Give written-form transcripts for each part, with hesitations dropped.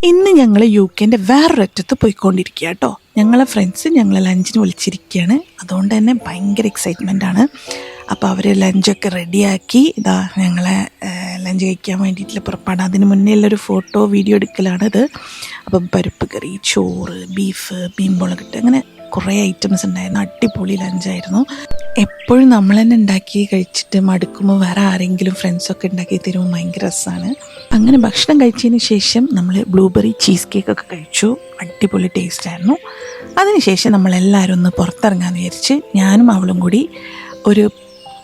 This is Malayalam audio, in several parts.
ഇന്ന് ഞങ്ങൾ യുകെൻ്റെ വേറൊരറ്റത്ത് പോയിക്കൊണ്ടിരിക്കുക കേട്ടോ. ഞങ്ങളെ ഫ്രണ്ട്സ് ഞങ്ങളെ ലഞ്ചിന് വിളിച്ചിരിക്കുകയാണ്. അതുകൊണ്ട് തന്നെ ഭയങ്കര എക്സൈറ്റ്മെൻ്റ് ആണ്. അപ്പോൾ അവർ ലഞ്ചൊക്കെ റെഡിയാക്കി ഇതാ ഞങ്ങളെ ലഞ്ച് കഴിക്കാൻ വേണ്ടിയിട്ടുള്ള പുറപ്പാട്. അതിന് മുന്നേ ഉള്ളൊരു ഫോട്ടോ വീഡിയോ എടുക്കലാണിത്. അപ്പം പരിപ്പ് കറി, ചോറ്, ബീഫ്, മീൻ മുളകിട്ട് അങ്ങനെ കുറേ ഐറ്റംസ് ഉണ്ടായിരുന്നു. അടിപൊളി ലഞ്ചായിരുന്നു. എപ്പോഴും നമ്മൾ തന്നെ ഉണ്ടാക്കി കഴിച്ചിട്ട് മടുക്കുമ്പോൾ വേറെ ആരെങ്കിലും ഫ്രണ്ട്സൊക്കെ ഉണ്ടാക്കി തരുമ്പോൾ ഭയങ്കര രസമാണ്. അങ്ങനെ ഭക്ഷണം കഴിച്ചതിന് ശേഷം നമ്മൾ ബ്ലൂബെറി ചീസ് കേക്കൊക്കെ കഴിച്ചു. അടിപൊളി ടേസ്റ്റായിരുന്നു. അതിനുശേഷം നമ്മളെല്ലാവരും ഒന്ന് പുറത്തിറങ്ങാമെന്ന് വിചാരിച്ച് ഞാനും അവളും കൂടി ഒരു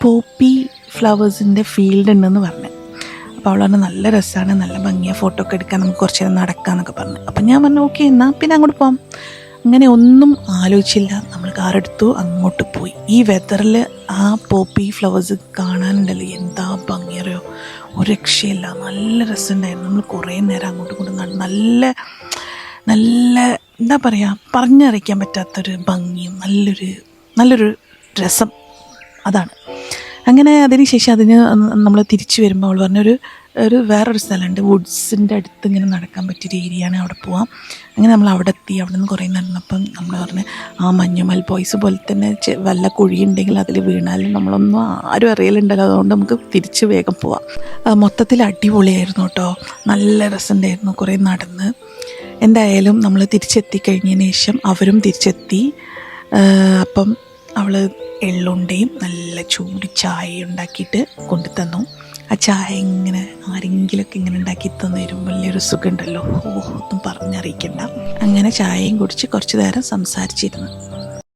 പോപ്പി ഫ്ലവേഴ്സിൻ്റെ ഫീൽഡ് ഉണ്ടെന്ന് പറഞ്ഞു. അപ്പോൾ അവൾ പറഞ്ഞു നല്ല രസമാണ്, നല്ല ഭംഗിയാണ്, ഫോട്ടോ ഒക്കെ എടുക്കാൻ, നമുക്ക് കുറച്ച് നേരം നടക്കാമെന്നൊക്കെ പറഞ്ഞു. അപ്പം ഞാൻ പറഞ്ഞു ഓക്കെ എന്നാൽ പിന്നെ അങ്ങോട്ട് പോകാം. അങ്ങനെ ഒന്നും ആലോചിച്ചില്ല, നമ്മൾ കാറെടുത്തു, അങ്ങോട്ട് പോയി. ഈ വെതറിൽ ആ പോപ്പി ഫ്ലവേഴ്സ് കാണാനുണ്ടല്ലോ, എന്താ ഭംഗിയറിയോ, ഒരു രക്ഷയില്ല. നല്ല രസമുണ്ടായിരുന്നു. നമ്മൾ കുറേ നേരം അങ്ങോട്ടും ഇങ്ങോട്ടും നല്ല നല്ല എന്താ പറയുക, പറഞ്ഞറിയിക്കാൻ പറ്റാത്തൊരു ഭംഗിയും നല്ലൊരു രസം അതാണ്. അങ്ങനെ അതിന് ശേഷം നമ്മൾ തിരിച്ചു വരുമ്പോൾ അവൾ പറഞ്ഞൊരു വേറൊരു സ്ഥലമുണ്ട്, വുഡ്സിൻ്റെ അടുത്ത് ഇങ്ങനെ നടക്കാൻ പറ്റിയൊരു ഏരിയയാണ്, അവിടെ പോവാം. അങ്ങനെ നമ്മൾ അവിടെ എത്തി. അവിടെ നിന്ന് കുറേ നടന്നപ്പം നമ്മൾ പറഞ്ഞ് ആ മഞ്ഞുമൽ ബോയ്സ് പോലെ തന്നെ വല്ല കുഴിയുണ്ടെങ്കിൽ അതിൽ വീണാലും നമ്മളൊന്നും ആരും അറിയലുണ്ടല്ലോ, അതുകൊണ്ട് നമുക്ക് തിരിച്ച് വേഗം പോവാം. മൊത്തത്തിൽ അടിപൊളിയായിരുന്നു കേട്ടോ, നല്ല രസമുണ്ടായിരുന്നു. കുറേ നടന്ന് എന്തായാലും നമ്മൾ തിരിച്ചെത്തി കഴിഞ്ഞതിന് ശേഷം അവരും തിരിച്ചെത്തി. അപ്പം അവൾ എള്ളുണ്ടയും നല്ല ചൂട് ചായ ഉണ്ടാക്കിയിട്ട് കൊണ്ടു തന്നു. ആ ചായ ഇങ്ങനെ ആരെങ്കിലുമൊക്കെ ഇങ്ങനെ ഉണ്ടാക്കി തന്നു തരും, വലിയൊരു സുഖമുണ്ടല്ലോ, ഒന്നും പറഞ്ഞറിയിക്കണ്ട. അങ്ങനെ ചായയും കുടിച്ച് കുറച്ച് നേരം സംസാരിച്ചിരുന്നു.